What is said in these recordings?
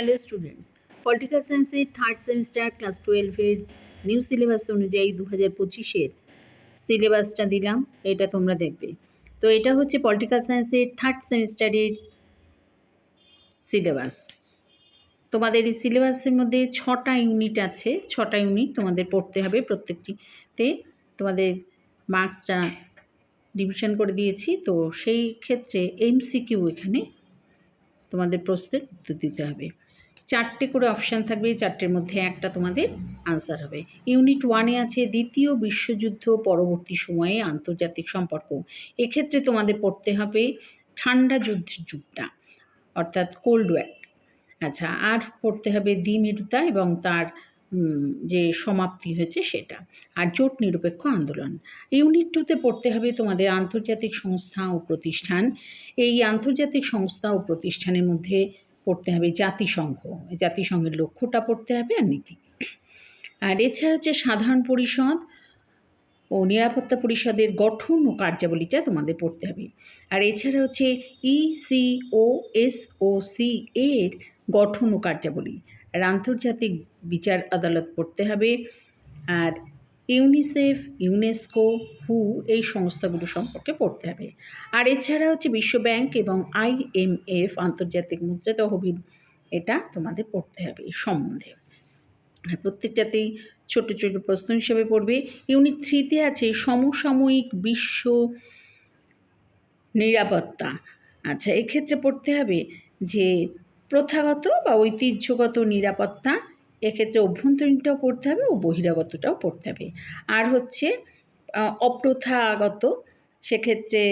Hello students, political সায়েন্সের third semester class 12-এর new syllabus অনুযায়ী 2025-এর সিলেবাসটা দিলাম, এটা তোমরা দেখবে। তো এটা হচ্ছে পলিটিক্যাল সায়েন্সের থার্ড সেমিস্টারের সিলেবাস। তোমাদের এই সিলেবাসের মধ্যে 6টা ইউনিট আছে, 6টা ইউনিট তোমাদের পড়তে হবে। প্রত্যেকটিতে তোমাদের মার্কসটা ডিভিশন করে দিয়েছি। তো সেই ক্ষেত্রে এমসিকিউ এখানে তোমাদের প্রশ্নের উত্তর দিতে হবে। 4টে করে অপশান থাকবে, 4টের মধ্যে একটা তোমাদের আনসার হবে। ইউনিট 1-এ আছে দ্বিতীয় বিশ্বযুদ্ধ পরবর্তী সময়ে আন্তর্জাতিক সম্পর্ক। এক্ষেত্রে তোমাদের পড়তে হবে ঠান্ডা যুদ্ধের যুগটা, অর্থাৎ কোল্ড ওয়ার। আচ্ছা, আর পড়তে হবে দ্বিমেরুতা এবং তার যে সমাপ্তি হয়েছে সেটা, আর জোট নিরপেক্ষ আন্দোলন। ইউনিট 2-তে পড়তে হবে তোমাদের আন্তর্জাতিক সংস্থা ও প্রতিষ্ঠান। এই আন্তর্জাতিক সংস্থা ও প্রতিষ্ঠানের মধ্যে পড়তে হবে জাতিসংঘ, জাতিসংঘের লক্ষ্যটা পড়তে হবে আর নীতি। আর এছাড়া হচ্ছে সাধারণ পরিষদ ও নিরাপত্তা পরিষদের গঠন ও কার্যাবলীটা তোমাদের পড়তে হবে। আর এছাড়া হচ্ছে ইসিওএসওসি এর গঠন ও কার্যাবলী। আর আন্তর্জাতিক বিচার আদালত পড়তে হবে। আর ইউনিসেফ, ইউনেস্কো, হু এই সংস্থাগুলো সম্পর্কে পড়তে হবে। আর এছাড়া হচ্ছে বিশ্বব্যাংক এবং IMF আন্তর্জাতিক মুদ্রা তহবিল, এটা তোমাদের পড়তে হবে এই সম্বন্ধে। প্রত্যেকটাতেই ছোট ছোট প্রশ্ন হিসেবে পড়বে। ইউনিট 3-তে আছে সমসাময়িক বিশ্ব নিরাপত্তা। আচ্ছা, এক্ষেত্রে পড়তে হবে যে প্রথাগত বা ঐতিহ্যগত নিরাপত্তা, এক্ষেত্রে অভ্যন্তরীণটাও পড়তে হবে ও বহিরাগতটাও পড়তে হবে। আর হচ্ছে অপ্রথাগত, সেক্ষেত্রে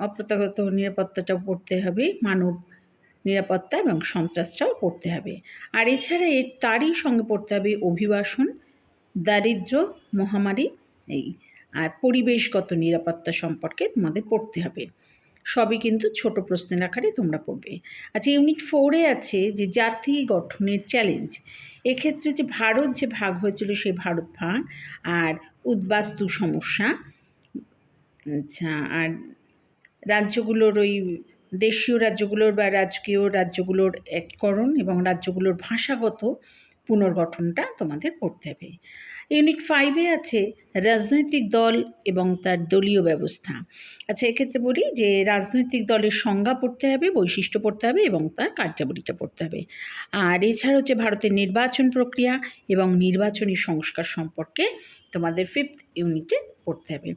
অপ্রথাগত নিরাপত্তাটাও পড়তে হবে, মানব নিরাপত্তা এবং সন্ত্রাসটাও পড়তে হবে। আর এছাড়া তারই সঙ্গে পড়তে হবে অভিবাসন, দারিদ্র্য, মহামারী এই, আর পরিবেশগত নিরাপত্তা সম্পর্কে তোমাদের পড়তে হবে। সবই কিন্তু ছোট প্রশ্নের আকারে তোমরা পড়বে। আচ্ছা, ইউনিট 4-এ আছে যে জাতি গঠনের চ্যালেঞ্জ। এক্ষেত্রে যে ভারত যে ভাগ হয়েছিল সেই ভারত ভাগ, আর উদ্বাস্তু সমস্যা। আচ্ছা, আর রাজ্যগুলোর ওই দেশীয় রাজ্যগুলোর বা রাজকীয় রাজ্যগুলোর একীকরণ এবং রাজ্যগুলোর ভাষাগত পুনর্গঠনটা তোমাদের পড়তে হবে। ইউনিট 5-এ আছে রাজনৈতিক দল এবং তার দলীয় ব্যবস্থা। আচ্ছা, এক্ষেত্রে বলি যে রাজনৈতিক দলের সংজ্ঞা পড়তে হবে, বৈশিষ্ট্য পড়তে হবে এবং তার কার্যাবলীটা পড়তে হবে। আর এছাড়া হচ্ছে ভারতের নির্বাচন প্রক্রিয়া এবং নির্বাচনী সংস্কার সম্পর্কে তোমাদের 5th ইউনিটে পড়তে হবে।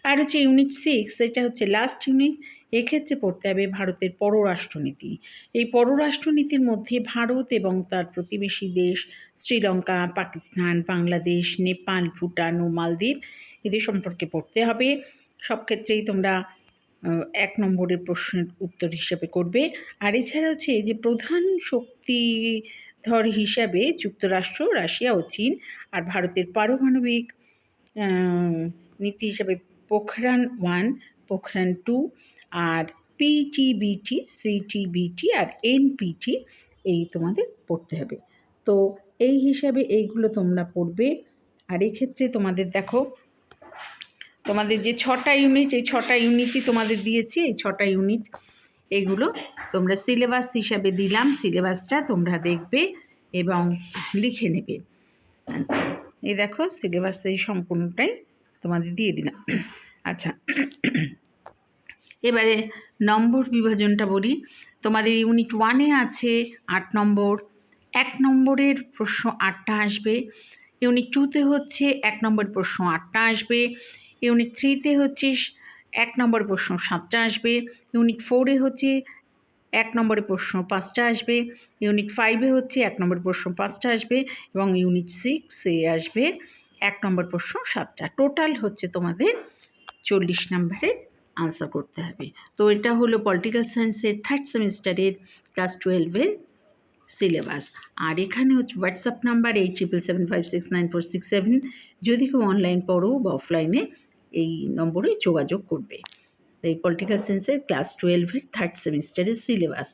আর হচ্ছে ইউনিট 6, এটা হচ্ছে লাস্ট ইউনিট। এক্ষেত্রে পড়তে হবে ভারতের পররাষ্ট্রনীতি। এই পররাষ্ট্রনীতির মধ্যে ভারত এবং তার প্রতিবেশী দেশ শ্রীলঙ্কা, পাকিস্তান, বাংলাদেশ, নেপাল, ভুটান ও মালদ্বীপ এদের সম্পর্কে পড়তে হবে। সব ক্ষেত্রেই তোমরা 1 নম্বরের প্রশ্নের উত্তর হিসেবে করবে। আর এছাড়া হচ্ছে যে প্রধান শক্তিধর হিসাবে যুক্তরাষ্ট্র, রাশিয়া ও চীন, আর ভারতের পারমাণবিক নীতি হিসাবে পোখরান 1, পোখরান 2, আর PTBT, CTBT আর NPT এই তোমাদের পড়তে হবে। তো এই হিসাবে এইগুলো তোমরা পড়বে। আর এক্ষেত্রে তোমাদের দেখো, তোমাদের যে 6টা ইউনিট, এই 6টা ইউনিটই তোমাদের দিয়েছি। এই 6টা ইউনিট এগুলো তোমরা সিলেবাস হিসাবে দিলাম, সিলেবাসটা তোমরা দেখবে এবং লিখে নেবে। আচ্ছা, এই দেখো সিলেবাস এই সম্পূর্ণটাই তোমাদের দিয়ে দিলাম। আচ্ছা, এবারে নম্বর বিভাজনটা বলি। তোমাদের ইউনিট 1-এ আছে 8 নম্বর, 1 নম্বরের প্রশ্ন 8টা আসবে। ইউনিট 2-তে হচ্ছে 1 নম্বরের প্রশ্ন 8টা আসবে। ইউনিট 3-তে হচ্ছে 1 নম্বরের প্রশ্ন 7টা আসবে। ইউনিট 4-এ হচ্ছে 1 নম্বরের প্রশ্ন 5টা আসবে। ইউনিট 5-এ হচ্ছে 1 নম্বরের প্রশ্ন 5টা আসবে এবং ইউনিট 6-এ আসবে 1 নম্বর প্রশ্ন 7টা। টোটাল হচ্ছে তোমাদের 40 নম্বরের আনসার করতে হবে। তো এটা হলো পলিটিক্যাল সায়েন্সের থার্ড সেমিস্টারের ক্লাস 12-এর সিলেবাস। আর এখানে হচ্ছে হোয়াটসঅ্যাপ নাম্বার 8775694667। যদি কেউ অনলাইন পড়ো বা অফলাইনে এই নম্বরে যোগাযোগ করবে। এই পলিটিক্যাল সায়েন্সের ক্লাস 12-এর থার্ড সেমিস্টারের সিলেবাস।